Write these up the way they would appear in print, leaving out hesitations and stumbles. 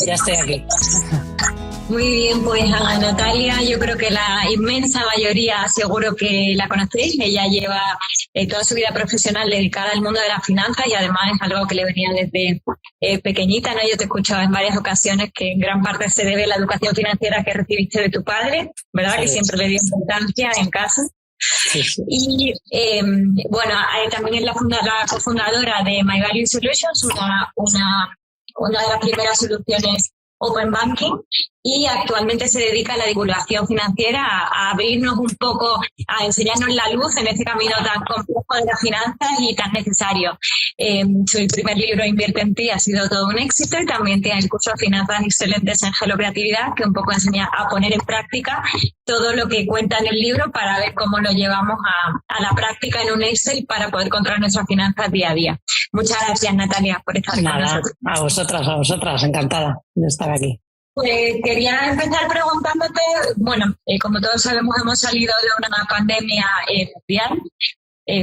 Ya estoy aquí. Muy bien, pues a Natalia, yo creo que la inmensa mayoría seguro que la conocéis. Ella lleva toda su vida profesional dedicada al mundo de las finanzas y además es algo que le venía desde pequeñita, ¿no? Yo te he escuchado en varias ocasiones que en gran parte se debe a la educación financiera que recibiste de tu padre, ¿verdad? Sí. Que siempre le dio importancia en casa. Sí, sí. Y bueno, también es la cofundadora de My Value Solutions, una de las primeras soluciones Open Banking, y actualmente se dedica a la divulgación financiera, a abrirnos un poco, a enseñarnos la luz en este camino tan complejo de las finanzas y tan necesario. Su primer libro, Invierte en ti, ha sido todo un éxito, y también tiene el curso de Finanzas Excelentes en Hello Creatividad, que un poco enseña a poner en práctica todo lo que cuenta en el libro para ver cómo lo llevamos a la práctica en un Excel para poder controlar nuestras finanzas día a día. Muchas gracias, Natalia, por estar con nosotros. A vosotras, encantada de estar aquí. Pues quería empezar preguntándote, bueno, como todos sabemos, hemos salido de una pandemia mundial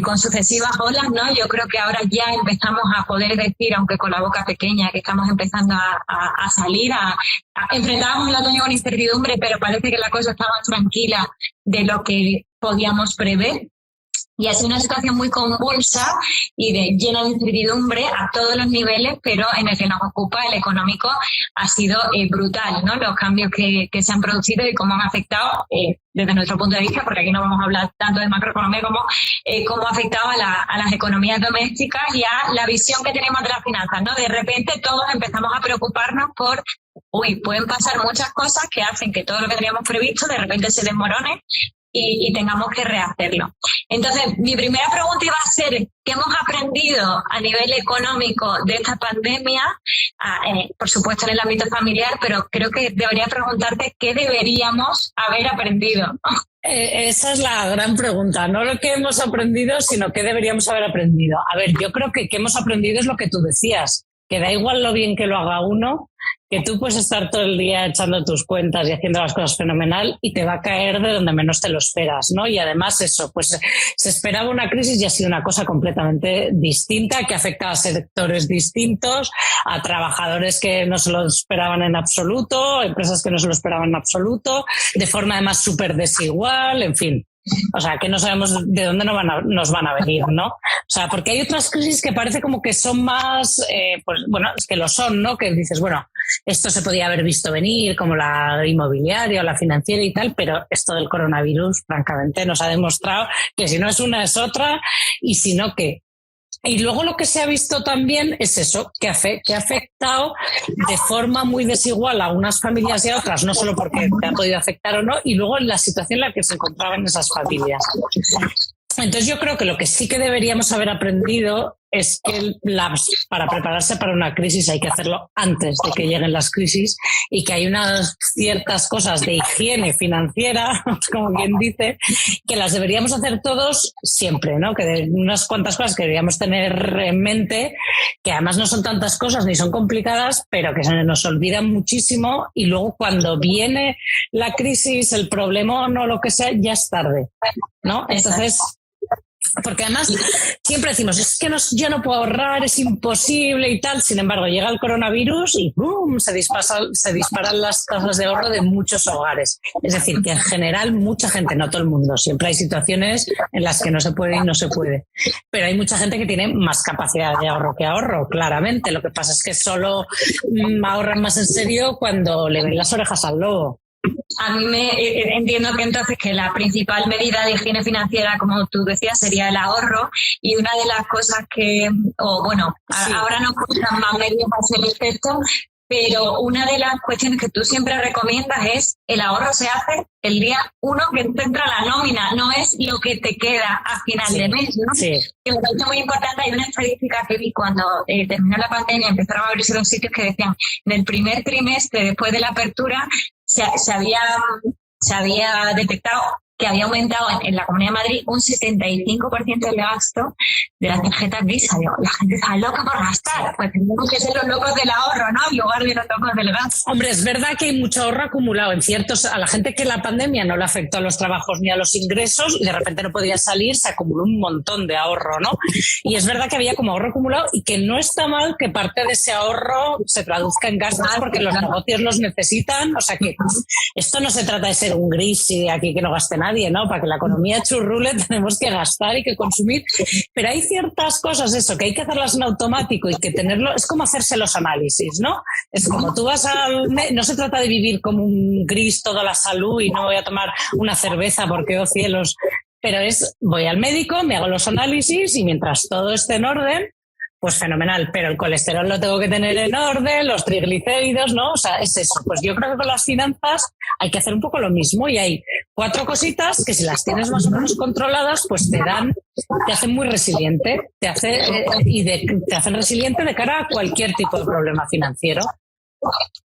con sucesivas olas, ¿no? Yo creo que ahora ya empezamos a poder decir, aunque con la boca pequeña, que estamos empezando a salir, enfrentábamos el otoño con incertidumbre, pero parece que la cosa está más tranquila de lo que podíamos prever. Y ha sido una situación muy convulsa y llena de incertidumbre a todos los niveles, pero en el que nos ocupa el económico ha sido brutal, ¿no? Los cambios que se han producido y cómo han afectado, desde nuestro punto de vista, porque aquí no vamos a hablar tanto de macroeconomía como cómo ha afectado a las economías domésticas y a la visión que tenemos de las finanzas, ¿no? De repente todos empezamos a preocuparnos por, pueden pasar muchas cosas que hacen que todo lo que teníamos previsto de repente se desmorone y tengamos que rehacerlo. Entonces, mi primera pregunta iba a ser, ¿qué hemos aprendido a nivel económico de esta pandemia? Por supuesto en el ámbito familiar, pero creo que debería preguntarte qué deberíamos haber aprendido. Esa es la gran pregunta, no lo que hemos aprendido, sino qué deberíamos haber aprendido. A ver, yo creo que hemos aprendido es lo que tú decías, que da igual lo bien que lo haga uno, que tú puedes estar todo el día echando tus cuentas y haciendo las cosas fenomenal y te va a caer de donde menos te lo esperas, ¿no? Y además eso, pues se esperaba una crisis y ha sido una cosa completamente distinta que afecta a sectores distintos, a trabajadores que no se lo esperaban en absoluto, empresas que no se lo esperaban en absoluto, de forma además súper desigual, en fin. O sea, que no sabemos de dónde nos van a venir, ¿no? O sea, porque hay otras crisis que parece como que son más, pues bueno, es que lo son, ¿no? Que dices, bueno, esto se podía haber visto venir, como la inmobiliaria o la financiera y tal, pero esto del coronavirus, francamente, nos ha demostrado que si no es una es otra y si no, ¿qué? Y luego lo que se ha visto también es eso, que ha afectado de forma muy desigual a unas familias y a otras, no solo porque te ha podido afectar o no, y luego en la situación en la que se encontraban esas familias. Entonces yo creo que lo que sí que deberíamos haber aprendido es que para prepararse para una crisis hay que hacerlo antes de que lleguen las crisis y que hay unas ciertas cosas de higiene financiera, como quien dice, que las deberíamos hacer todos siempre, ¿no? Que de unas cuantas cosas que deberíamos tener en mente, que además no son tantas cosas ni son complicadas, pero que se nos olvidan muchísimo y luego cuando viene la crisis, el problema o no, lo que sea, ya es tarde, ¿no? Entonces, porque además siempre decimos, es que yo no puedo ahorrar, es imposible y tal. Sin embargo, llega el coronavirus y ¡boom! Se disparan las tasas de ahorro de muchos hogares. Es decir, que en general mucha gente, no todo el mundo, siempre hay situaciones en las que no se puede y no se puede. Pero hay mucha gente que tiene más capacidad de ahorro que ahorro, claramente. Lo que pasa es que solo ahorran más en serio cuando le ven las orejas al lobo. A mí entiendo que entonces que la principal medida de higiene financiera, como tú decías, sería el ahorro, y una de las cosas que, sí, ahora nos cuestan más medios hacia el efecto, pero una de las cuestiones que tú siempre recomiendas es el ahorro se hace el día 1 que te entra la nómina, no es lo que te queda a final de mes, ¿no? Sí. Que me parece muy importante. Hay una estadística que vi cuando terminó la pandemia, empezaron a abrirse los sitios que decían, del primer trimestre después de la apertura se había detectado que había aumentado en la Comunidad de Madrid un 75% del gasto de las tarjetas Visa. Digo, la gente está loca por gastar. Pues tenemos que ser los locos del ahorro, ¿no? En lugar de los locos del gasto. Hombre, es verdad que hay mucho ahorro acumulado en ciertos... A la gente que la pandemia no le afectó a los trabajos ni a los ingresos y de repente no podía salir, se acumuló un montón de ahorro, ¿no? Y es verdad que había como ahorro acumulado y que no está mal que parte de ese ahorro se traduzca en gastos porque los negocios los necesitan. O sea que esto no se trata de ser un gris y de aquí que no gaste nadie, ¿no? Para que la economía churrule tenemos que gastar y que consumir. Pero hay ciertas cosas, eso, que hay que hacerlas en automático y que tenerlo... Es como hacerse los análisis, ¿no? Es como tú vas al... No se trata de vivir como un gris toda la salud y no voy a tomar una cerveza porque, oh cielos... Pero voy al médico, me hago los análisis y mientras todo esté en orden, pues fenomenal. Pero el colesterol lo tengo que tener en orden, los triglicéridos, ¿no? O sea, es eso. Pues yo creo que con las finanzas hay que hacer un poco lo mismo y hay 4 cositas que si las tienes más o menos controladas, pues te hacen muy resiliente, te hacen resiliente de cara a cualquier tipo de problema financiero.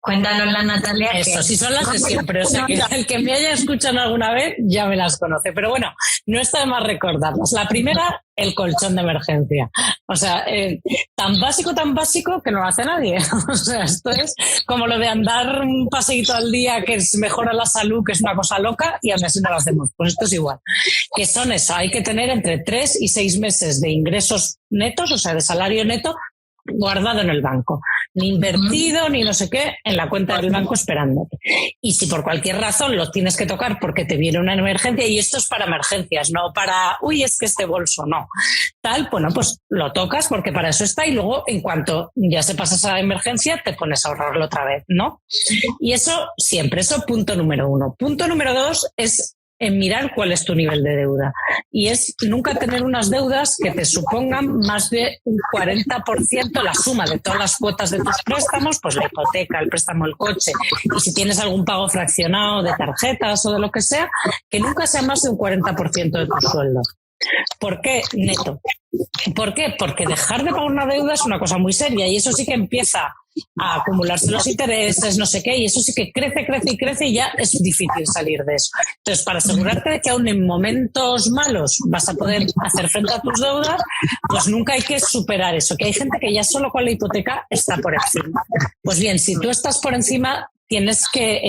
Cuéntanos, Natalia. Eso, sí son las de siempre. O sea, que el que me haya escuchado alguna vez ya me las conoce. Pero bueno, no está de más recordarlas. La primera, el colchón de emergencia. O sea, tan básico que no lo hace nadie. O sea, esto es como lo de andar un paseíto al día que mejora la salud, que es una cosa loca, y aún así no lo hacemos. Pues esto es igual. Que son eso, hay que tener entre 3 y 6 meses de ingresos netos, o sea, de salario neto, guardado en el banco, ni invertido, ni no sé qué, en la cuenta del banco esperándote. Y si por cualquier razón lo tienes que tocar porque te viene una emergencia, y esto es para emergencias, no para, es que este bolso, no. Bueno, pues lo tocas porque para eso está y luego en cuanto ya se pasa esa emergencia te pones a ahorrarlo otra vez, ¿no? Y eso siempre, punto número 1. Punto número 2 es en mirar cuál es tu nivel de deuda. Y es nunca tener unas deudas que te supongan más de un 40% la suma de todas las cuotas de tus préstamos, pues la hipoteca, el préstamo del coche, y si tienes algún pago fraccionado de tarjetas o de lo que sea, que nunca sea más de un 40% de tu sueldo. ¿Por qué? Neto. ¿Por qué? Porque dejar de pagar una deuda es una cosa muy seria y eso sí que empieza a acumularse los intereses, no sé qué, y eso sí que crece y ya es difícil salir de eso. Entonces, para asegurarte de que aún en momentos malos vas a poder hacer frente a tus deudas, pues nunca hay que superar eso, que hay gente que ya solo con la hipoteca está por encima. Pues bien, si tú estás por encima, tienes que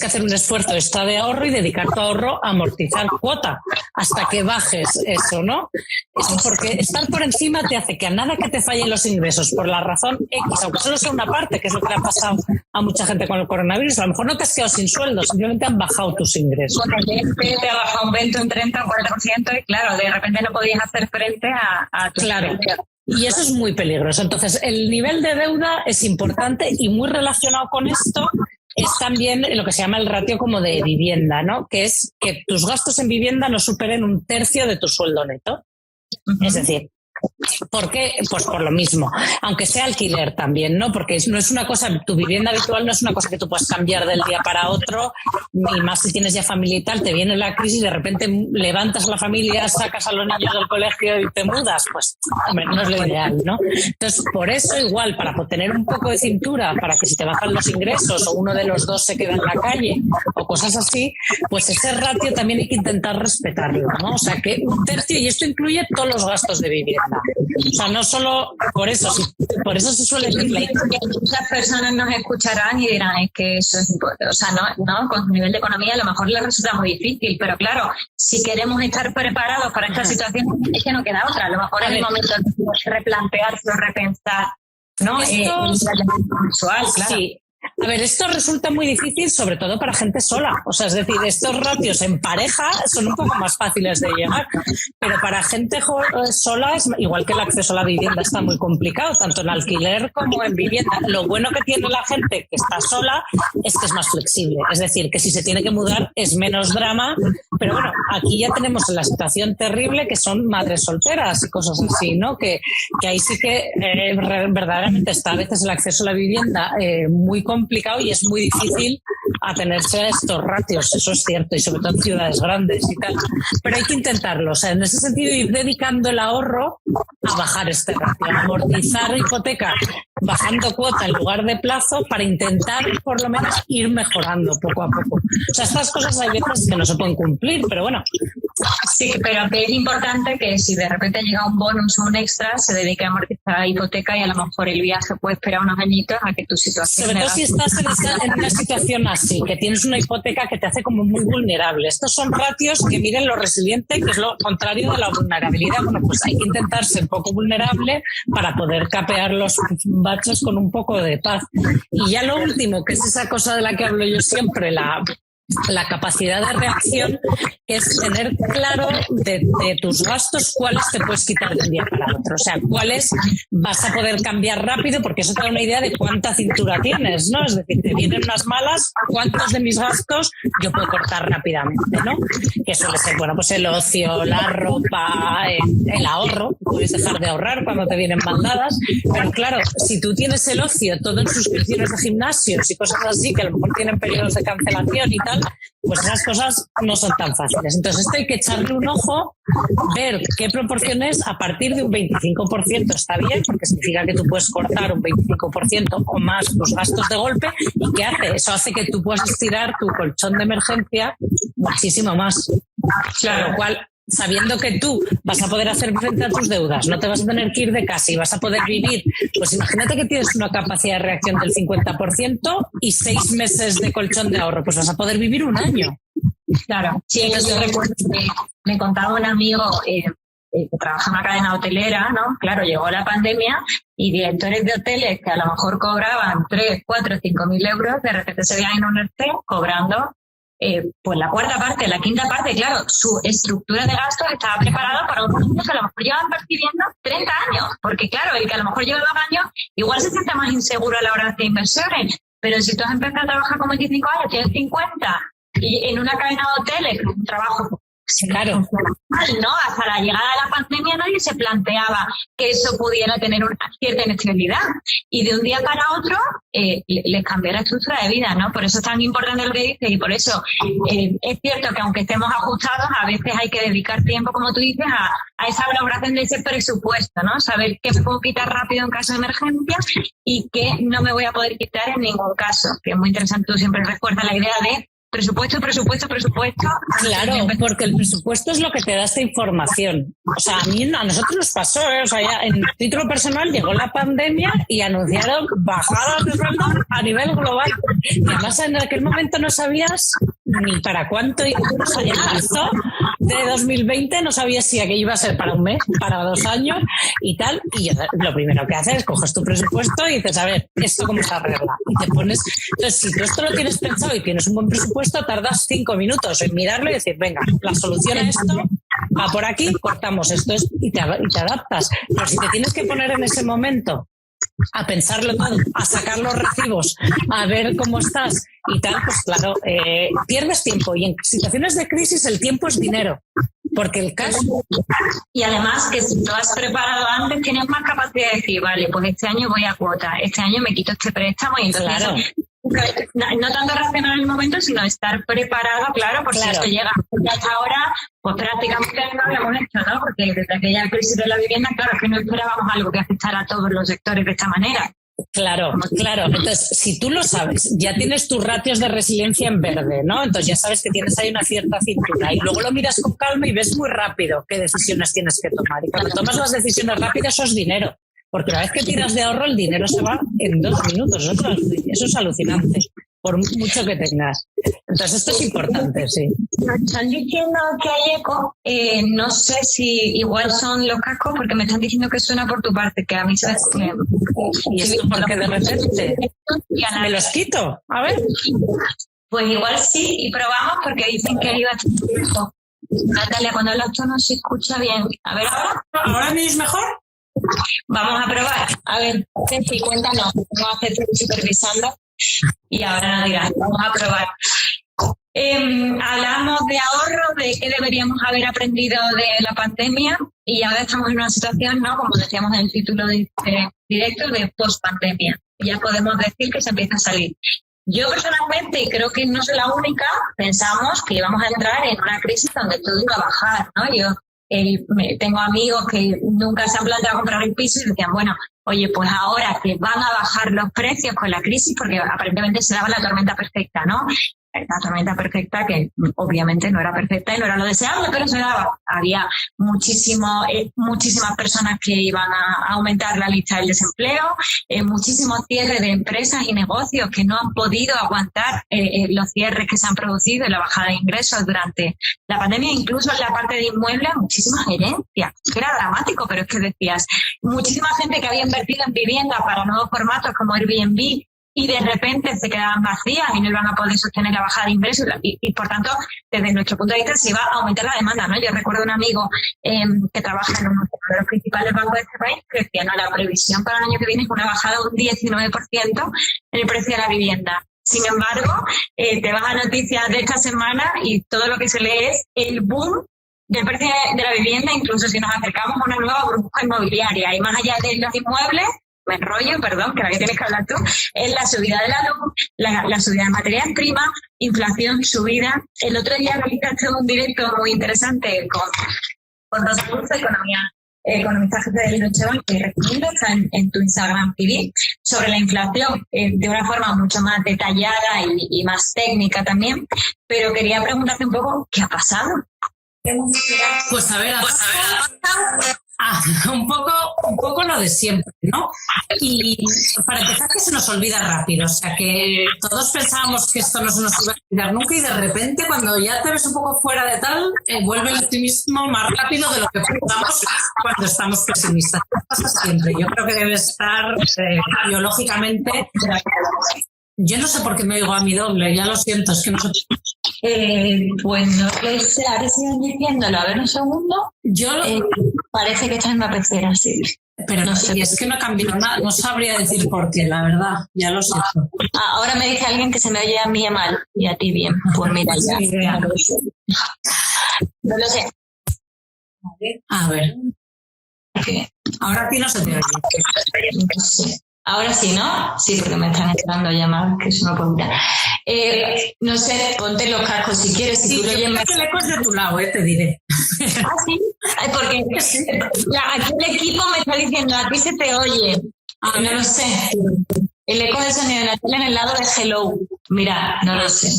hacer un esfuerzo extra de ahorro y dedicar tu ahorro a amortizar cuota hasta que bajes eso, ¿no? Eso porque estar por encima te hace que a nada que te fallen los ingresos por la razón X, aunque solo sea una parte, que es lo que le ha pasado a mucha gente con el coronavirus, a lo mejor no te has quedado sin sueldo, simplemente han bajado tus ingresos. Bueno, te ha bajado un 20, un 30, un 40% y claro, de repente no podías hacer frente a tus ingresos. Y eso es muy peligroso. Entonces, el nivel de deuda es importante y muy relacionado con esto es también lo que se llama el ratio como de vivienda, ¿no? Que es que tus gastos en vivienda no superen 1/3 de tu sueldo neto. Es decir, ¿por qué? Pues por lo mismo, aunque sea alquiler también, ¿no? Porque no es una cosa, tu vivienda habitual no es una cosa que tú puedas cambiar del día para otro, y más si tienes ya familia y tal, te viene la crisis y de repente levantas a la familia, sacas a los niños del colegio y te mudas, pues hombre, no es lo ideal, ¿no? Entonces, por eso igual, para tener un poco de cintura, para que si te bajan los ingresos o uno de los dos se queda en la calle o cosas así, pues ese ratio también hay que intentar respetarlo, ¿no? O sea, que 1/3, y esto incluye todos los gastos de vivienda. O sea, no solo por eso, por eso se suele decir. Muchas personas nos escucharán y dirán, es que eso es importante. O sea, no, con su nivel de economía a lo mejor les resulta muy difícil, pero claro, si queremos estar preparados para esta situación, es que no queda otra. A lo mejor es el momento de replantearse o repensar, ¿no? El mensual, claro. Sí. A ver, esto resulta muy difícil, sobre todo para gente sola. O sea, es decir, estos ratios en pareja son un poco más fáciles de llegar, pero para gente sola, igual que el acceso a la vivienda está muy complicado, tanto en alquiler como en vivienda. Lo bueno que tiene la gente que está sola es que es más flexible. Es decir, que si se tiene que mudar es menos drama, pero bueno, aquí ya tenemos la situación terrible que son madres solteras y cosas así, ¿no? Que ahí sí que verdaderamente está a veces el acceso a la vivienda muy complicado y es muy difícil atenerse a estos ratios, eso es cierto, y sobre todo en ciudades grandes y tal, pero hay que intentarlo, o sea, en ese sentido ir dedicando el ahorro a bajar este ratio, a amortizar hipoteca bajando cuota en lugar de plazo para intentar por lo menos ir mejorando poco a poco. O sea, estas cosas hay veces que no se pueden cumplir, pero bueno. Sí, pero que es importante que si de repente llega un bonus o un extra, se dedique a amortizar la hipoteca y a lo mejor el viaje puede esperar unos añitos a que tu situación... Sobre todo si estás en una situación así, que tienes una hipoteca que te hace como muy vulnerable. Estos son ratios que miren lo resiliente, que es lo contrario de la vulnerabilidad. Bueno, pues hay que intentar ser poco vulnerable para poder capear los baches con un poco de paz. Y ya lo último, que es esa cosa de la que hablo yo siempre, la capacidad de reacción, es tener claro de tus gastos cuáles te puedes quitar de un día para otro. O sea, cuáles vas a poder cambiar rápido, porque eso te da una idea de cuánta cintura tienes, ¿no? Es decir, te vienen unas malas, ¿cuántos de mis gastos yo puedo cortar rápidamente, ¿no? Que suele ser, bueno, pues el ocio, la ropa, el ahorro. Puedes dejar de ahorrar cuando te vienen mandadas. Pero claro, si tú tienes el ocio todo en suscripciones de gimnasios y cosas así, que a lo mejor tienen periodos de cancelación y tal, pues esas cosas no son tan fáciles. Entonces esto hay que echarle un ojo, ver qué proporciones a partir de un 25% está bien, porque significa que tú puedes cortar un 25% o más tus gastos de golpe. ¿Y qué hace? Eso hace que tú puedas estirar tu colchón de emergencia muchísimo más. Claro, lo cual, sabiendo que tú vas a poder hacer frente a tus deudas, no te vas a tener que ir de casa y vas a poder vivir, pues imagínate que tienes una capacidad de reacción del 50% y 6 meses de colchón de ahorro, pues vas a poder vivir un año. Claro, sí, yo recuerdo que me contaba un amigo que trabaja en una cadena hotelera, ¿no? Claro, llegó la pandemia y directores de hoteles que a lo mejor cobraban 3, 4, 5 mil euros, de repente se veían en un ERTE cobrando pues la cuarta parte, la quinta parte. Claro, su estructura de gastos estaba preparada para unos niños que a lo mejor llevan percibiendo 30 años, porque claro, el que a lo mejor lleva 2 años igual se siente más inseguro a la hora de hacer inversiones, pero si tú has empezado a trabajar con 25 años, tienes 50 y en una cadena de hoteles, un trabajo claro, ¿no? Hasta la llegada de la pandemia nadie se planteaba que eso pudiera tener una cierta inestabilidad y de un día para otro les cambió la estructura de vida, ¿no? Por eso es tan importante lo que dices y por eso es cierto que aunque estemos ajustados, a veces hay que dedicar tiempo, como tú dices, a esa elaboración de ese presupuesto, ¿no? Saber qué puedo quitar rápido en caso de emergencia y qué no me voy a poder quitar en ningún caso, que es muy interesante. Tú siempre recuerdas la idea de presupuesto. Claro, porque el presupuesto es lo que te da esta información. O sea, a nosotros nos pasó, o sea, ya en título personal llegó la pandemia y anunciaron bajadas de sueldo a nivel global. Y además en aquel momento no sabías ni para cuánto, o sea, ya marzo de 2020 no sabías si aquello iba a ser para un mes, para 2 años y tal. Y lo primero que haces es coges tu presupuesto y dices, a ver, ¿esto cómo se arregla? Y te pones... Entonces, si tú esto lo tienes pensado y tienes un buen presupuesto, tardas 5 minutos en mirarlo y decir, venga, la solución a esto va por aquí, cortamos esto y te adaptas. Pero si te tienes que poner en ese momento a pensarlo todo, a sacar los recibos, a ver cómo estás y tal, pues claro, pierdes tiempo. Y en situaciones de crisis el tiempo es dinero. Porque el caso... Y además que si tú has preparado antes, tienes más capacidad de decir, vale, pues este año voy a cuota, este año me quito este préstamo y entonces... Claro. No tanto racionar en el momento, sino estar preparado, claro, por si esto llega. Porque hasta ahora, pues prácticamente no lo habíamos hecho, ¿no? Porque desde aquella crisis de la vivienda, claro, es que no esperábamos algo que afectara a todos los sectores de esta manera. Claro. Entonces, si tú lo sabes, ya tienes tus ratios de resiliencia en verde, ¿no? Entonces ya sabes que tienes ahí una cierta cintura y luego lo miras con calma y ves muy rápido qué decisiones tienes que tomar. Y cuando tomas las decisiones rápidas, eso es dinero. Porque una vez que tiras de ahorro, el dinero se va en 2 minutos. Eso es alucinante, por mucho que tengas. Entonces, esto es importante, sí. Me están diciendo que hay eco. No sé si igual son los cascos, porque me están diciendo que suena por tu parte, que a mí se me... ¿Y esto porque de repente me los quito? A ver. Pues igual sí, y probamos porque dicen que iba a tener eco. Natalia, cuando hablas tú no se escucha bien. A ver, ¿ahora me oís mejor? Vamos a probar. A ver, Ceci, cuéntanos. Vamos a hacer supervisando y ahora nos dirás. Vamos a probar. Hablamos de ahorro, de qué deberíamos haber aprendido de la pandemia y ahora estamos en una situación, ¿no? Como decíamos en el título directo, de post-pandemia. Ya podemos decir que se empieza a salir. Yo personalmente, y creo que no soy la única, pensamos que íbamos a entrar en una crisis donde todo iba a bajar, ¿no? Yo tengo amigos que nunca se han planteado comprar el piso y decían, bueno, oye, pues ahora que van a bajar los precios con la crisis, porque aparentemente se daba la tormenta perfecta, ¿no? La tormenta perfecta que obviamente no era perfecta y no era lo deseable, pero se daba. Había muchísimas personas que iban a aumentar la lista del desempleo, muchísimos cierres de empresas y negocios que no han podido aguantar los cierres que se han producido y la bajada de ingresos durante la pandemia. Incluso en la parte de inmuebles, muchísimas herencias, que era dramático, pero es que decías, muchísima gente que había invertido en vivienda para nuevos formatos como Airbnb, y de repente se quedaban vacías y no iban a poder sostener la bajada de ingresos y por tanto, desde nuestro punto de vista, se iba a aumentar la demanda, ¿no? Yo recuerdo un amigo que trabaja en uno de los principales bancos de este país que decía, no, la previsión para el año que viene es una bajada de un 19% en el precio de la vivienda. Sin embargo, te vas a noticias de esta semana y todo lo que se lee es el boom del precio de la vivienda, incluso si nos acercamos a una nueva burbuja inmobiliaria. Y más allá de los inmuebles, me enrollo, perdón, que la que tienes que hablar tú, es la subida de la luz, la subida de materias primas, inflación, subida. El otro día realizaste un directo muy interesante con Rosa Cruz, economista jefe del Deutsche Bank, que recomiendo, está en tu Instagram TV, sobre la inflación de una forma mucho más detallada y más técnica también. Pero quería preguntarte un poco, ¿qué ha pasado? Pues a ver, un poco lo de siempre, ¿no? Y para empezar, que se nos olvida rápido, o sea que todos pensábamos que esto no se nos iba a olvidar nunca y de repente cuando ya te ves un poco fuera de tal, vuelve el optimismo más rápido de lo que pensamos cuando estamos pesimistas. Eso pasa siempre, yo creo que debe estar biológicamente. Yo no sé por qué me oigo a mi doble, ya lo siento, es que no sé. Pues no sé, ahora siguen diciéndolo, a ver un segundo. Parece que está en la pecera, sí. Pero no sé. Y es que no ha cambiado nada, no sabría decir por qué, la verdad, ya lo siento. Ahora me dice alguien que se me oye a mí mal y a ti bien. Pues mira, ya. No lo sé. A ver. ¿Qué? Ahora a ti no se te oye. No sé. Ahora sí, ¿no? Sí, porque me están entrando llamadas, que eso no puedo mirar. No sé, ponte los cascos si quieres. Si sí, tú lo yo creo que el eco es de tu lado, te diré. Ah, sí. Porque aquí el equipo me está diciendo, a ti se te oye. No lo sé. El eco de sonido de la tele en el lado de hello. Mira, no lo sé.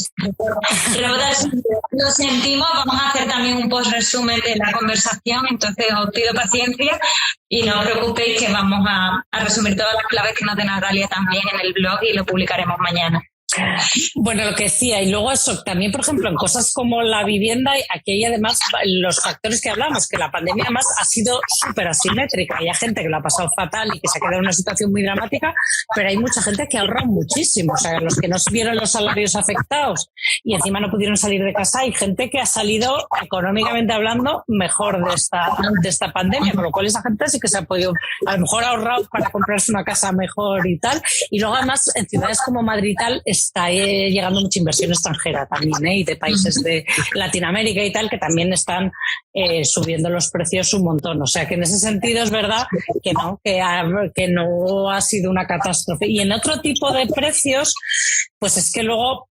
Lo sentimos, vamos a hacer también un post-resumen de la conversación, entonces os pido paciencia y no os preocupéis que vamos a resumir todas las claves que nos dé Natalia también en el blog y lo publicaremos mañana. Bueno, lo que decía, y luego eso, también, por ejemplo, en cosas como la vivienda, aquí hay además los factores que hablamos, que la pandemia además ha sido súper asimétrica. Hay gente que lo ha pasado fatal y que se ha quedado en una situación muy dramática, pero hay mucha gente que ha ahorrado muchísimo. O sea, los que no vieron los salarios afectados y encima no pudieron salir de casa, hay gente que ha salido, económicamente hablando, mejor de esta pandemia, con lo cual esa gente sí que se ha podido, a lo mejor, ahorrar para comprarse una casa mejor y tal. Y luego además, en ciudades como Madrid y tal, está llegando mucha inversión extranjera también, y de países de Latinoamérica y tal, que también están subiendo los precios un montón. O sea que en ese sentido es verdad que no ha sido una catástrofe. Y en otro tipo de precios, pues es que luego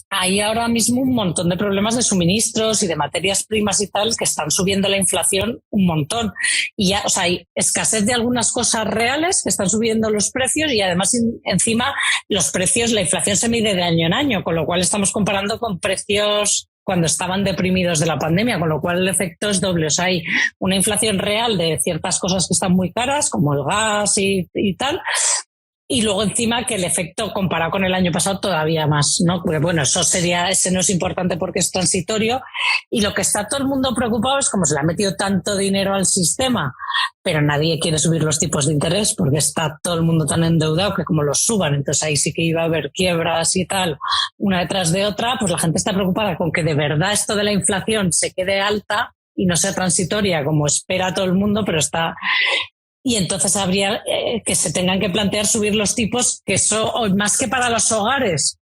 hay ahora mismo un montón de problemas de suministros y de materias primas y tal que están subiendo la inflación un montón. Y ya, o sea, hay escasez de algunas cosas reales que están subiendo los precios y además encima los precios, la inflación se mide de año en año, con lo cual estamos comparando con precios cuando estaban deprimidos de la pandemia, con lo cual el efecto es doble. O sea, hay una inflación real de ciertas cosas que están muy caras, como el gas y tal. Y luego encima que el efecto comparado con el año pasado todavía más, ¿no? Porque bueno, ese no es importante porque es transitorio y lo que está todo el mundo preocupado es como se le ha metido tanto dinero al sistema, pero nadie quiere subir los tipos de interés porque está todo el mundo tan endeudado que como los suban, entonces ahí sí que iba a haber quiebras y tal, una detrás de otra, pues la gente está preocupada con que de verdad esto de la inflación se quede alta y no sea transitoria como espera todo el mundo, pero está... Y entonces habría que se tengan que plantear subir los tipos, que eso, más que para los hogares,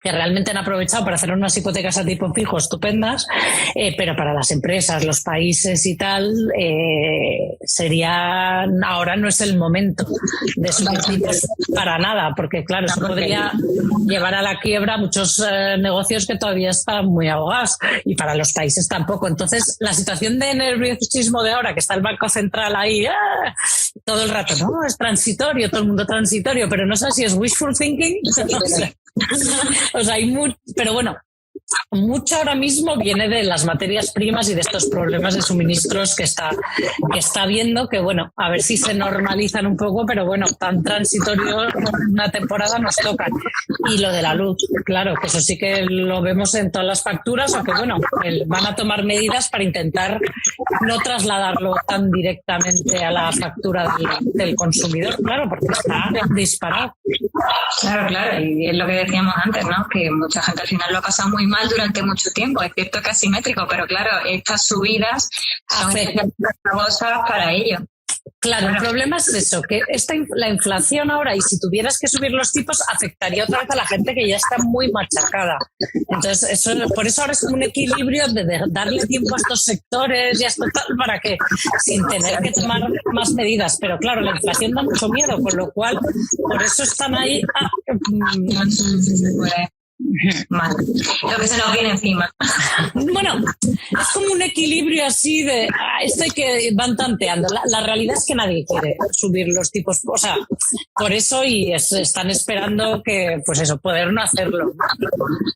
que realmente han aprovechado para hacer unas hipotecas a tipo fijo estupendas, pero para las empresas, los países y tal, ahora no es el momento de subir tipos para nada, porque claro, eso podría llevar a la quiebra muchos negocios que todavía están muy ahogados, y para los países tampoco. Entonces, la situación de nerviosismo de ahora, que está el Banco Central ahí todo el rato, no, es transitorio, todo el mundo transitorio, pero no sé si es wishful thinking, no sé. O sea, pero bueno, mucho ahora mismo viene de las materias primas y de estos problemas de suministros que está viendo, que bueno, a ver si se normalizan un poco, pero bueno, tan transitorio una temporada nos toca. Y lo de la luz, claro, que eso sí que lo vemos en todas las facturas, aunque bueno, van a tomar medidas para intentar no trasladarlo tan directamente a la factura del consumidor, claro, porque está disparado. Claro, y es lo que decíamos antes, ¿no? Que mucha gente al final lo ha pasado muy mal durante mucho tiempo. Es cierto que es asimétrico, pero claro, estas subidas son gravosas para ello. Claro, el problema es eso, que la inflación ahora, y si tuvieras que subir los tipos, afectaría otra vez a la gente que ya está muy machacada. Entonces, por eso ahora es un equilibrio de darle tiempo a estos sectores y a esto tal, para que, sin tener que tomar más medidas. Pero claro, la inflación da mucho miedo, con lo cual, por eso están ahí. Mal. Lo que se nos viene encima. Bueno, es como un equilibrio así de esto hay que van tanteando. La realidad es que nadie quiere subir los tipos, o sea, por eso y están esperando que, pues eso, poder no hacerlo.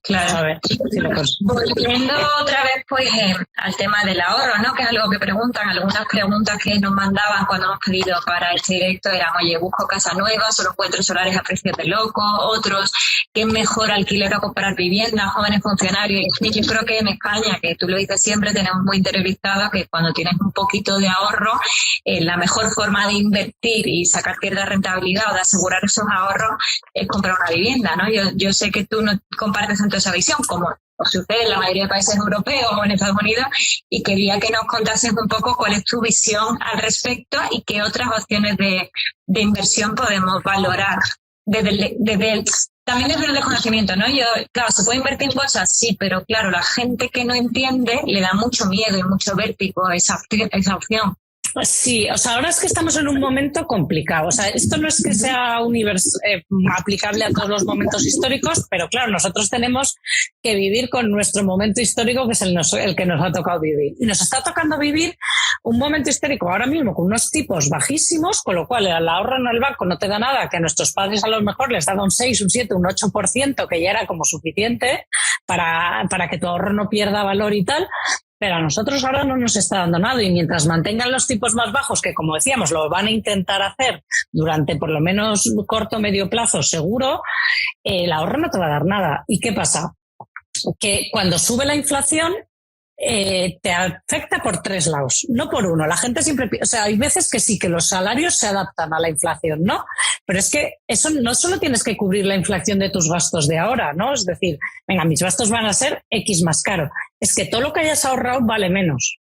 Claro. A ver, si lo volviendo otra vez pues al tema del ahorro, ¿no? Que es algo que preguntan, algunas preguntas que nos mandaban cuando hemos pedido para este directo eran, oye, busco casa nueva, solo encuentro solares a precios de loco, otros, ¿qué mejor alquiler a comprar vivienda, jóvenes funcionarios? Y yo creo que en España, que tú lo dices siempre, tenemos muy interiorizado que cuando tienes un poquito de ahorro, la mejor forma de invertir y sacar cierta rentabilidad o de asegurar esos ahorros es comprar una vivienda, ¿no? Yo sé que tú no compartes tanto esa visión como sucede en la mayoría de países europeos o en Estados Unidos, y quería que nos contases un poco cuál es tu visión al respecto y qué otras opciones de inversión podemos valorar también desde el desconocimiento, ¿no? Claro, se puede invertir en cosas, sí, pero claro, la gente que no entiende le da mucho miedo y mucho vértigo esa opción. Sí, o sea, ahora es que estamos en un momento complicado. O sea, esto no es que sea aplicable a todos los momentos históricos, pero claro, nosotros tenemos que vivir con nuestro momento histórico, que es el que nos ha tocado vivir. Y nos está tocando vivir un momento histórico ahora mismo con unos tipos bajísimos, con lo cual el ahorro en el banco no te da nada, que a nuestros padres a lo mejor les daba un 6, un 7, un 8%, que ya era como suficiente para que tu ahorro no pierda valor y tal. Pero a nosotros ahora no nos está dando nada, y mientras mantengan los tipos más bajos, que como decíamos, lo van a intentar hacer durante por lo menos corto o medio plazo seguro, el ahorro no te va a dar nada. ¿Y qué pasa? Que cuando sube la inflación te afecta por tres lados, no por uno. La gente siempre, o sea, hay veces que sí, que los salarios se adaptan a la inflación, ¿no? Pero es que eso no solo tienes que cubrir la inflación de tus gastos de ahora, ¿no? Es decir, venga, mis gastos van a ser X más caro. Es que todo lo que hayas ahorrado vale menos.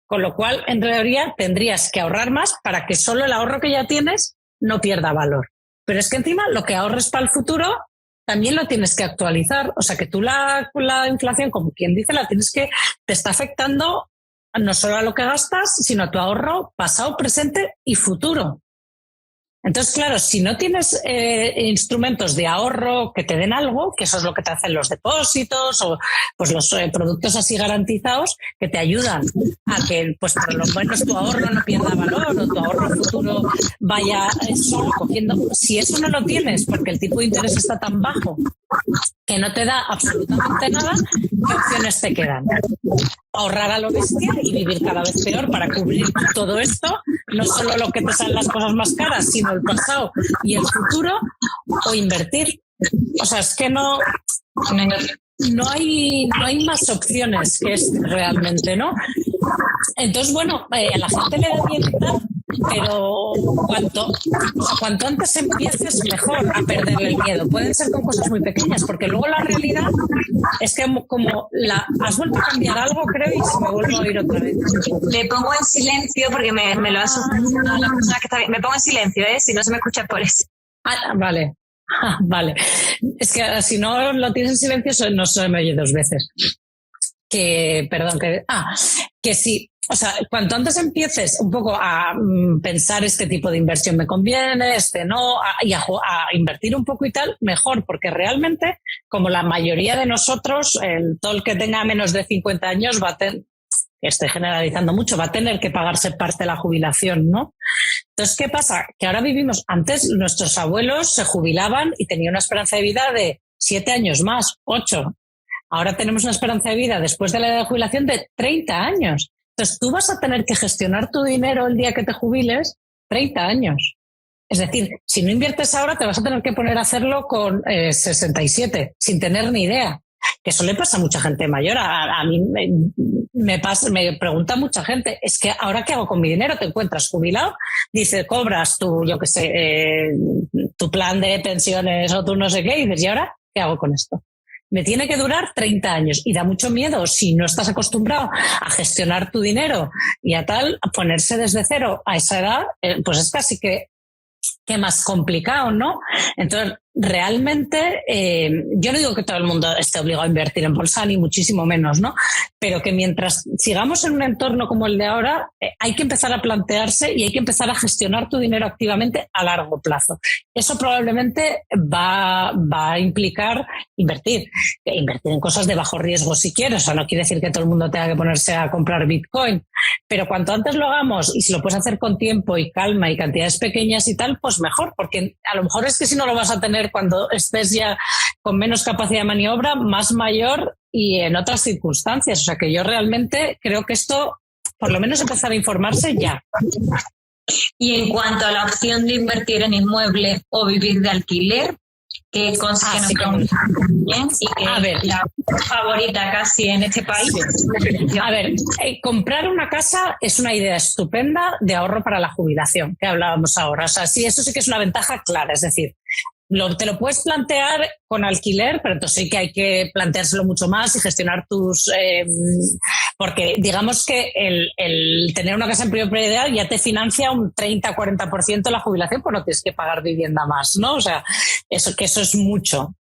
Con lo cual, en teoría, tendrías que ahorrar más para que solo el ahorro que ya tienes no pierda valor. Pero es que encima lo que ahorres para el futuro también lo tienes que actualizar. O sea, que tú la inflación, como quien dice, te está afectando no solo a lo que gastas, sino a tu ahorro pasado, presente y futuro. Entonces, claro, si no tienes instrumentos de ahorro que te den algo, que eso es lo que te hacen los depósitos o pues los productos así garantizados, que te ayudan a que pues por lo menos tu ahorro no pierda valor o tu ahorro futuro vaya solo cogiendo. Si eso no lo tienes porque el tipo de interés está tan bajo que no te da absolutamente nada, ¿qué opciones te quedan? Ahorrar a lo bestia y vivir cada vez peor para cubrir todo esto, no solo lo que te salen las cosas más caras, sino el pasado y el futuro, o invertir. O sea, es que no hay más opciones que realmente, ¿no? Entonces, bueno, a la gente le da bien tal, pero cuanto antes empieces, mejor a perderle el miedo. Pueden ser con cosas muy pequeñas, porque luego la realidad es que como has vuelto a cambiar algo, creo, y se me vuelve a oír otra vez. Me pongo en silencio porque me lo ha asustado la persona que está bien. Me pongo en silencio, si no se me escucha por eso. Ah, vale. Vale. Es que si no lo tienes en silencio, no se me oye dos veces. Que sí. O sea, cuanto antes empieces un poco a pensar este tipo de inversión me conviene, no, y a invertir un poco y tal, mejor, porque realmente, como la mayoría de nosotros, todo el que tenga menos de 50 años va a tener, estoy generalizando mucho, va a tener que pagarse parte de la jubilación, ¿no? Entonces, ¿qué pasa? Que ahora antes nuestros abuelos se jubilaban y tenían una esperanza de vida de 7 años más, 8. Ahora tenemos una esperanza de vida después de la edad de jubilación de 30 años. Entonces, tú vas a tener que gestionar tu dinero el día que te jubiles 30 años. Es decir, si no inviertes ahora, te vas a tener que poner a hacerlo con 67, sin tener ni idea. Que eso le pasa a mucha gente mayor. A mí me pregunta mucha gente, es que ahora ¿qué hago con mi dinero? Te encuentras jubilado, dices, cobras tu, yo qué sé, tu plan de pensiones o tu no sé qué, y dices, ¿y ahora qué hago con esto? Me tiene que durar 30 años y da mucho miedo si no estás acostumbrado a gestionar tu dinero y a tal, a ponerse desde cero a esa edad, pues es casi que más complicado, ¿no? Entonces, realmente, yo no digo que todo el mundo esté obligado a invertir en bolsa, ni muchísimo menos, ¿no? Pero que mientras sigamos en un entorno como el de ahora, hay que empezar a plantearse y hay que empezar a gestionar tu dinero activamente a largo plazo. Eso probablemente va a implicar invertir en cosas de bajo riesgo si quieres. O sea, no quiere decir que todo el mundo tenga que ponerse a comprar Bitcoin, pero cuanto antes lo hagamos y si lo puedes hacer con tiempo y calma y cantidades pequeñas y tal, pues mejor, porque a lo mejor es que si no lo vas a tener cuando estés ya con menos capacidad de maniobra, más mayor y en otras circunstancias. O sea que yo realmente creo que esto, por lo menos empezar a informarse ya. Y en cuanto a la opción de invertir en inmueble o vivir de alquiler, ¿qué cosa que nos preguntan bien y que es la favorita casi en este país? Sí. A ver, comprar una casa es una idea estupenda de ahorro para la jubilación, que hablábamos ahora. O sea, sí, eso sí que es una ventaja clara. Es decir, te lo puedes plantear con alquiler, pero entonces sí que hay que planteárselo mucho más y gestionar porque digamos que el tener una casa en propiedad ya te financia un 30-40% de la jubilación, pues no tienes que pagar vivienda más, ¿no? O sea, eso es mucho.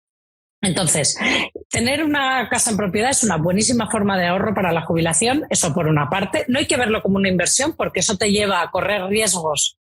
Entonces, tener una casa en propiedad es una buenísima forma de ahorro para la jubilación, eso por una parte. No hay que verlo como una inversión porque eso te lleva a correr riesgos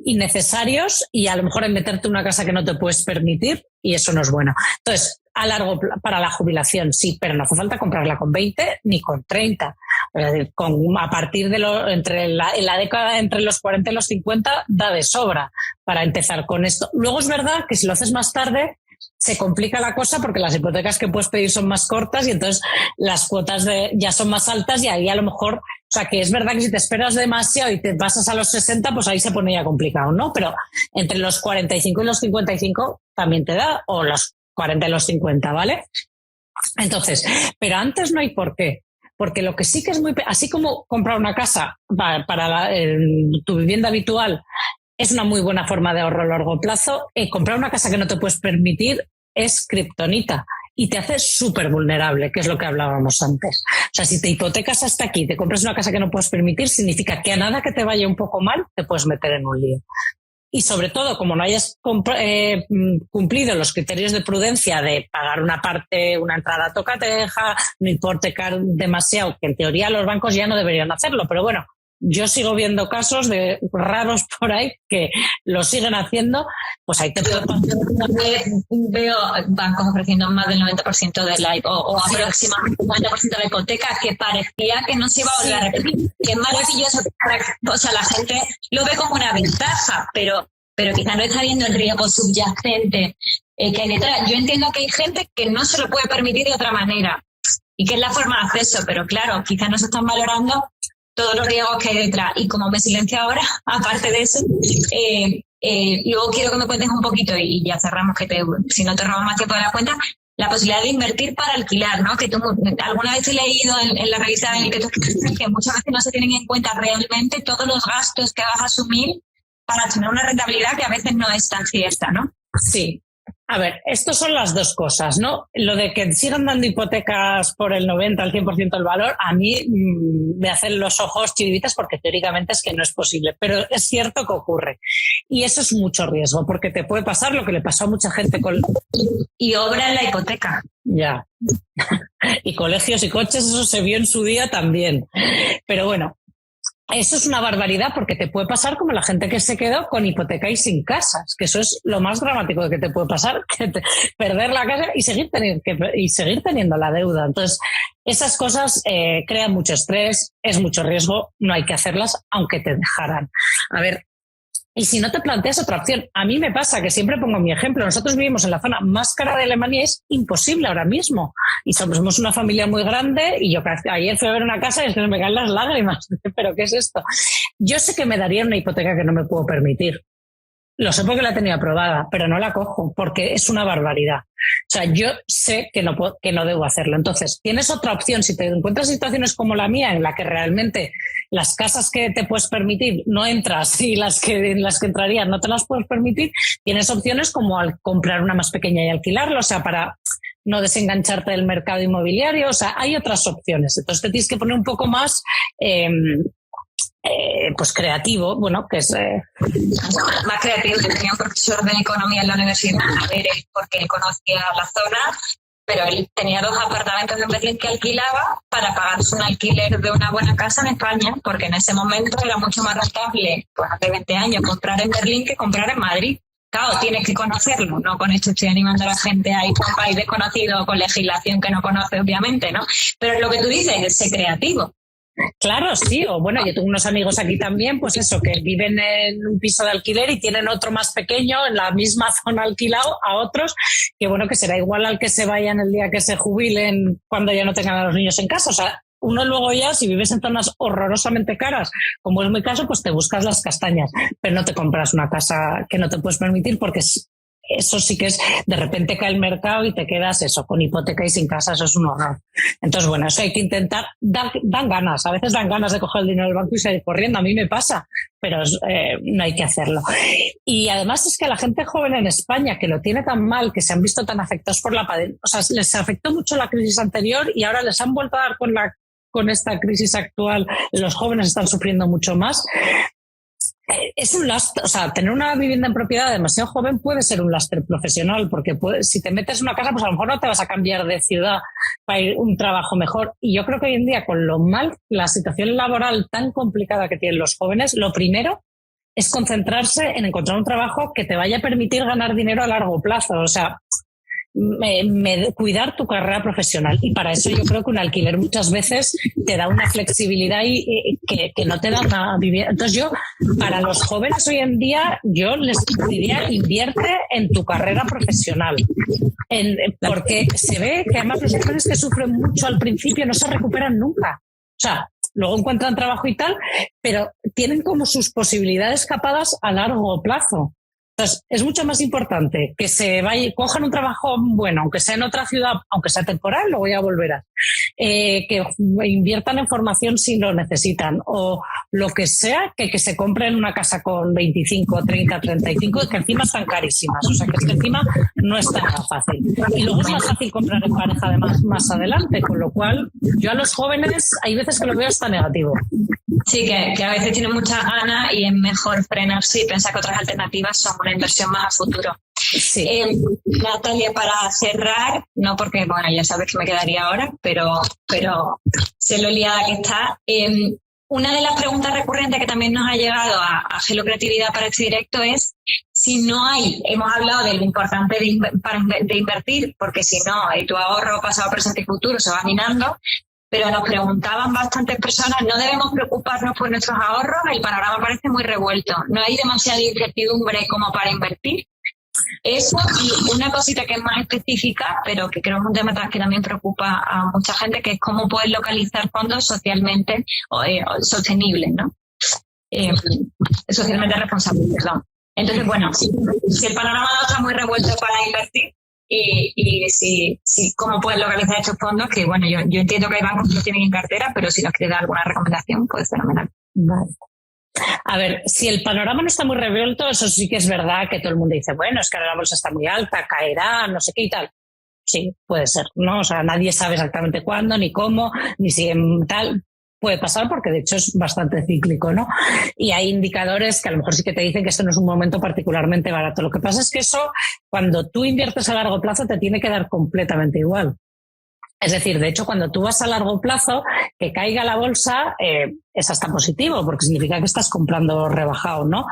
innecesarios y a lo mejor en meterte en una casa que no te puedes permitir y eso no es bueno. Entonces, a largo para la jubilación sí, pero no hace falta comprarla con 20 ni con 30. Es decir, a partir de en la década entre los 40 y los 50 da de sobra para empezar con esto. Luego es verdad que si lo haces más tarde se complica la cosa porque las hipotecas que puedes pedir son más cortas y entonces las cuotas ya son más altas y ahí a lo mejor, o sea que es verdad que si te esperas demasiado y te pasas a los 60, pues ahí se pone ya complicado, ¿no? Pero entre los 45 y los 55 también te da, o los 40 y los 50, ¿vale? Entonces, pero antes no hay por qué. Porque lo que sí que es así como comprar una casa para tu vivienda habitual es una muy buena forma de ahorro a largo plazo. Comprar una casa que no te puedes permitir es kriptonita y te hace súper vulnerable, que es lo que hablábamos antes. O sea, si te hipotecas hasta aquí, te compras una casa que no puedes permitir, significa que a nada que te vaya un poco mal, te puedes meter en un lío. Y sobre todo, como no hayas cumplido los criterios de prudencia de pagar una parte, una entrada tocateja, no hipotecar demasiado, que en teoría los bancos ya no deberían hacerlo, pero bueno, yo sigo viendo casos de raros por ahí que lo siguen haciendo, pues ahí te puedo... Veo bancos ofreciendo más del 90% de la o aproximadamente el 90% de la hipoteca, que parecía que no se iba a volver a repetir. Que es maravilloso. O sea, la gente lo ve como una ventaja, pero quizás no está viendo el riesgo subyacente que hay detrás. Yo entiendo que hay gente que no se lo puede permitir de otra manera y que es la forma de acceso, pero claro, quizás no se están valorando todos los riesgos que hay detrás. Y como me silencio ahora, aparte de eso, luego quiero que me cuentes un poquito, y ya cerramos, si no te robo más tiempo de la cuenta, la posibilidad de invertir para alquilar, ¿no? Que tú alguna vez he leído en la revista en que tú escribes que muchas veces no se tienen en cuenta realmente todos los gastos que vas a asumir para tener una rentabilidad que a veces no es tan cierta, ¿no? Sí. A ver, estas son las dos cosas, ¿no? Lo de que sigan dando hipotecas por el 90 al 100% del valor, a mí me hacen los ojos chiribitas porque teóricamente es que no es posible, pero es cierto que ocurre. Y eso es mucho riesgo porque te puede pasar lo que le pasó a mucha gente con... Y obra en la hipoteca. Ya. Y colegios y coches, eso se vio en su día también. Pero bueno, eso es una barbaridad porque te puede pasar como la gente que se quedó con hipoteca y sin casas, que eso es lo más dramático que te puede pasar, perder la casa y seguir teniendo la deuda. Entonces, esas cosas crean mucho estrés, es mucho riesgo, no hay que hacerlas aunque te dejaran. A ver, y si no te planteas otra opción, a mí me pasa que siempre pongo mi ejemplo, nosotros vivimos en la zona más cara de Alemania y es imposible ahora mismo. Y somos una familia muy grande y yo ayer fui a ver una casa y es que me caen las lágrimas. ¿Pero qué es esto? Yo sé que me darían una hipoteca que no me puedo permitir. Lo sé porque la tenía aprobada, pero no la cojo porque es una barbaridad. O sea, yo sé que no debo hacerlo. Entonces, tienes otra opción. Si te encuentras situaciones como la mía, en la que realmente las casas que te puedes permitir no entras y en las que entrarías no te las puedes permitir, tienes opciones como al comprar una más pequeña y alquilarla, o sea, para no desengancharte del mercado inmobiliario. O sea, hay otras opciones. Entonces, te tienes que poner un poco más... pues creativo, bueno, que es... Más creativo. Yo tenía un profesor de economía en la universidad, porque él conocía la zona, pero él tenía 2 apartamentos en Berlín que alquilaba para pagarse un alquiler de una buena casa en España, porque en ese momento era mucho más rentable, pues hace 20 años, comprar en Berlín que comprar en Madrid. Claro, tienes que conocerlo, no con esto estoy animando a la gente a ir a un país desconocido con legislación que no conoce, obviamente, ¿no? Pero lo que tú dices es ser creativo. Claro, sí, o bueno, yo tengo unos amigos aquí también, pues eso, que viven en un piso de alquiler y tienen otro más pequeño en la misma zona alquilado a otros, que bueno, que será igual al que se vayan el día que se jubilen cuando ya no tengan a los niños en casa. O sea, uno luego ya, si vives en zonas horrorosamente caras, como es mi caso, pues te buscas las castañas, pero no te compras una casa que no te puedes permitir porque eso sí que es, de repente cae el mercado y te quedas eso, con hipoteca y sin casa, eso es un horror. Entonces, bueno, eso hay que intentar, dan ganas, a veces dan ganas de coger el dinero del banco y salir corriendo, a mí me pasa, pero no hay que hacerlo. Y además es que a la gente joven en España, que lo tiene tan mal, que se han visto tan afectados por la pandemia, o sea, les afectó mucho la crisis anterior y ahora les han vuelto a dar con esta crisis actual, los jóvenes están sufriendo mucho más. Es un lastre, o sea, tener una vivienda en propiedad demasiado joven puede ser un lastre profesional, porque si te metes en una casa, pues a lo mejor no te vas a cambiar de ciudad para ir a un trabajo mejor. Y yo creo que hoy en día, con lo mal, la situación laboral tan complicada que tienen los jóvenes, lo primero es concentrarse en encontrar un trabajo que te vaya a permitir ganar dinero a largo plazo. O sea, cuidar tu carrera profesional, y para eso yo creo que un alquiler muchas veces te da una flexibilidad y que no te da una vivienda. Entonces yo, para los jóvenes hoy en día, yo les diría, invierte en tu carrera profesional, porque se ve que además los jóvenes que sufren mucho al principio no se recuperan nunca. O sea, luego encuentran trabajo y tal, pero tienen como sus posibilidades capadas a largo plazo. Entonces, es mucho más importante que cojan un trabajo bueno, aunque sea en otra ciudad, aunque sea temporal, luego ya volverás, que inviertan en formación si lo necesitan, o lo que sea, que se compren una casa con 25, 30, 35, que encima están carísimas. O sea, que es que encima no es tan fácil. Y luego es más fácil comprar en pareja además más adelante, con lo cual yo a los jóvenes hay veces que lo veo hasta negativo. Sí, que a veces tienen muchas ganas y es mejor frenarse y pensar que otras alternativas son una inversión más a futuro. Sí. Natalia, para cerrar, no porque, bueno, ya sabes que me quedaría ahora, pero sé lo liada que está. Una de las preguntas recurrentes que también nos ha llegado a Hello Creatividad para este directo es si no hay, hemos hablado de lo importante de invertir, porque si no, tu ahorro pasado, presente y futuro se va minando. Pero nos preguntaban bastantes personas, ¿no debemos preocuparnos por nuestros ahorros? El panorama parece muy revuelto. ¿No hay demasiada incertidumbre como para invertir? Eso, y una cosita que es más específica, pero que creo que es un tema que también preocupa a mucha gente, que es cómo poder localizar fondos socialmente sostenibles, ¿no? Socialmente responsables, perdón. Entonces, bueno, si el panorama no está muy revuelto para invertir, y si cómo puedes localizar estos fondos, que bueno, yo entiendo que hay bancos que lo tienen en cartera, pero si nos quieres dar alguna recomendación, pues fenomenal. Vale. A ver, si el panorama no está muy revuelto, eso sí que es verdad que todo el mundo dice, bueno, es que ahora la bolsa está muy alta, caerá, no sé qué y tal. Sí, puede ser, ¿no? O sea, nadie sabe exactamente cuándo, ni cómo, ni si en tal. Puede pasar porque de hecho es bastante cíclico, ¿no? Y hay indicadores que a lo mejor sí que te dicen que esto no es un momento particularmente barato. Lo que pasa es que eso, cuando tú inviertes a largo plazo, te tiene que dar completamente igual. Es decir, de hecho, cuando tú vas a largo plazo, que caiga la bolsa es hasta positivo, porque significa que estás comprando rebajado, ¿no?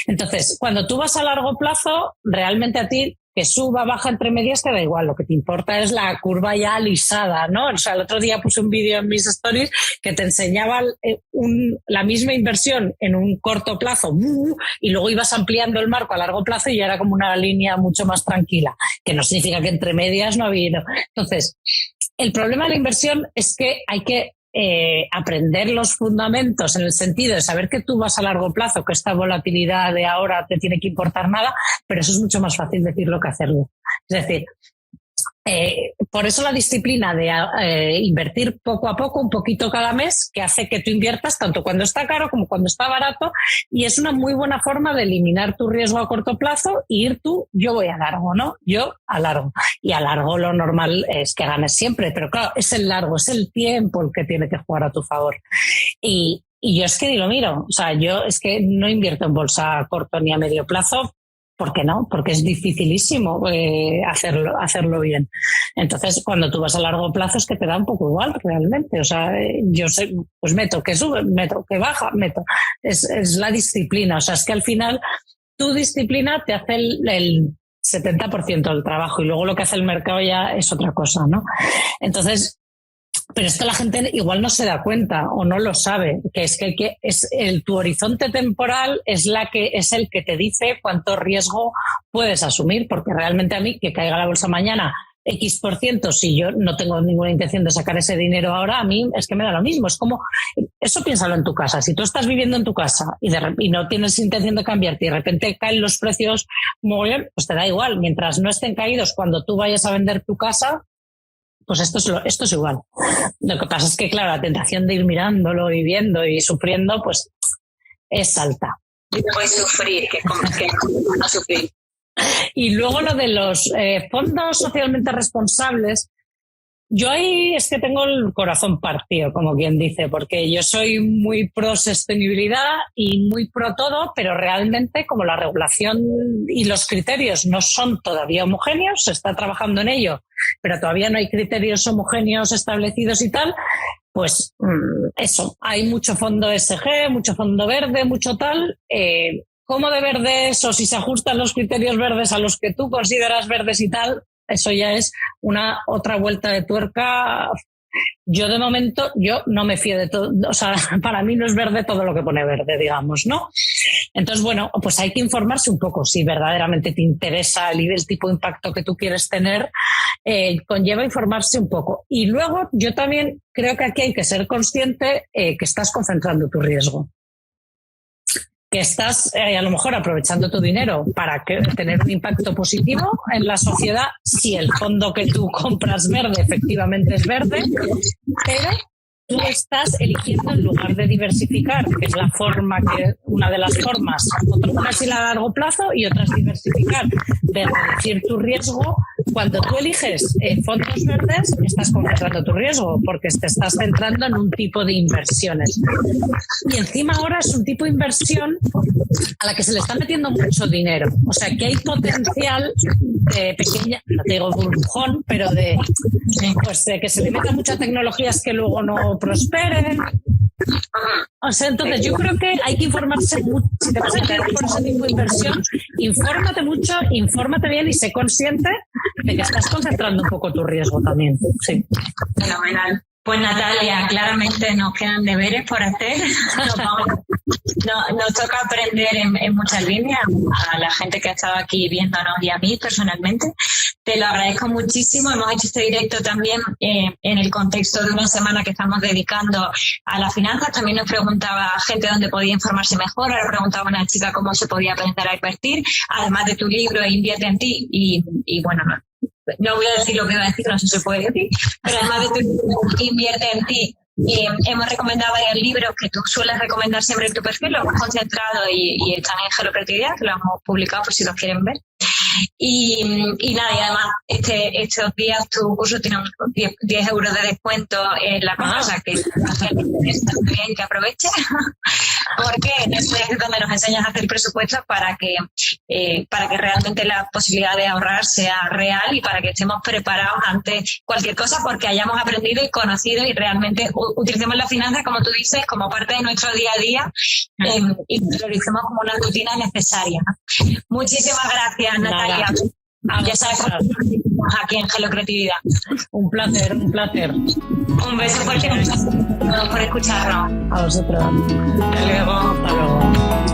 Entonces, cuando tú vas a largo plazo, realmente a ti que suba, baja entre medias te da igual. Lo que te importa es la curva ya alisada, ¿no? O sea, el otro día puse un vídeo en mis stories que te enseñaba la misma inversión en un corto plazo y luego ibas ampliando el marco a largo plazo y ya era como una línea mucho más tranquila, que no significa que entre medias no ha habido. Entonces, el problema de la inversión es que hay que aprender los fundamentos en el sentido de saber que tú vas a largo plazo, que esta volatilidad de ahora te tiene que importar nada, pero eso es mucho más fácil decirlo que hacerlo. Es decir, por eso la disciplina de invertir poco a poco, un poquito cada mes, que hace que tú inviertas tanto cuando está caro como cuando está barato, y es una muy buena forma de eliminar tu riesgo a corto plazo y ir tú, yo voy a largo, ¿no? Yo a largo. Y a largo lo normal es que ganes siempre, pero claro, es el largo, es el tiempo el que tiene que jugar a tu favor. Y yo es que ni lo miro, o sea, yo es que no invierto en bolsa a corto ni a medio plazo. ¿Por qué no? Porque es dificilísimo hacerlo bien. Entonces, cuando tú vas a largo plazo es que te da un poco igual realmente. O sea, yo sé, pues meto que sube, meto que baja, meto. Es la disciplina. O sea, es que al final tu disciplina te hace el 70% del trabajo y luego lo que hace el mercado ya es otra cosa, ¿no? Entonces, pero esto la gente igual no se da cuenta o no lo sabe, que es que tu horizonte temporal es el que te dice cuánto riesgo puedes asumir, porque realmente a mí que caiga la bolsa mañana X%, si yo no tengo ninguna intención de sacar ese dinero ahora, a mí es que me da lo mismo. Es como, eso piénsalo en tu casa. Si tú estás viviendo en tu casa y no tienes intención de cambiarte y de repente caen los precios muy bien, pues te da igual. Mientras no estén caídos cuando tú vayas a vender tu casa, pues esto es igual. Lo que pasa es que, claro, la tentación de ir mirándolo y viendo y sufriendo, pues es alta. Y puedes sufrir, que no sufrir. Y luego lo de los fondos socialmente responsables, yo ahí es que tengo el corazón partido, como quien dice, porque yo soy muy pro sostenibilidad y muy pro todo, pero realmente como la regulación y los criterios no son todavía homogéneos, se está trabajando en ello, pero todavía no hay criterios homogéneos establecidos y tal, pues eso, hay mucho fondo ESG, mucho fondo verde, mucho tal. ¿Cómo de verde es o si se ajustan los criterios verdes a los que tú consideras verdes y tal? Eso ya es una otra vuelta de tuerca. Yo de momento, yo no me fío de todo. O sea, para mí no es verde todo lo que pone verde, digamos, ¿no? Entonces, bueno, pues hay que informarse un poco si verdaderamente te interesa el tipo de impacto que tú quieres tener. Conlleva informarse un poco. Y luego yo también creo que aquí hay que ser consciente que estás concentrando tu riesgo. Que estás a lo mejor aprovechando tu dinero para tener un impacto positivo en la sociedad, si el fondo que tú compras verde efectivamente es verde, pero tú estás eligiendo en lugar de diversificar, que es una de las formas, una es ir a largo plazo y otra es diversificar, de reducir tu riesgo. Cuando tú eliges fondos verdes, estás concentrando tu riesgo porque te estás centrando en un tipo de inversiones. Y encima ahora es un tipo de inversión a la que se le está metiendo mucho dinero. O sea, que hay potencial de pequeña, no te digo burbujón, pero de que se le meta muchas tecnologías que luego no prosperen. O sea, entonces yo creo que hay que informarse mucho. Si te vas a entrar por ese tipo de inversión, infórmate mucho, infórmate bien y sé consciente de que estás concentrando un poco tu riesgo también. Sí. Fenomenal. Pues Natalia, claramente nos quedan deberes por hacer. Nos toca aprender en muchas líneas a la gente que ha estado aquí viéndonos y a mí personalmente. Te lo agradezco muchísimo. Hemos hecho este directo también en el contexto de una semana que estamos dedicando a las finanzas. También nos preguntaba gente dónde podía informarse mejor. Ahora preguntaba una chica cómo se podía aprender a invertir. Además de tu libro, Invierte en ti. Y bueno, no voy a decir lo que iba a decir, no sé si se puede decir. Pero además de tu Invierte en ti, hemos recomendado varios libros que tú sueles recomendar siempre en tu perfil, lo hemos concentrado y están en Gelocreatividad, que lo hemos publicado por si los quieren ver. Y nada, y además estos días tu curso tiene 10 euros de descuento en la compra, o sea que está bien que aproveche, porque es donde nos enseñas a hacer presupuestos para que realmente la posibilidad de ahorrar sea real y para que estemos preparados ante cualquier cosa, porque hayamos aprendido y conocido y realmente utilicemos la finanza, como tú dices, como parte de nuestro día a día y lo utilicemos como una rutina necesaria. Muchísimas gracias, Natalia. Ya sabes, aquí en Gelocreatividad. Un placer, un placer. Un beso fuerte por escucharnos. A vosotros. Hasta luego. Hasta luego.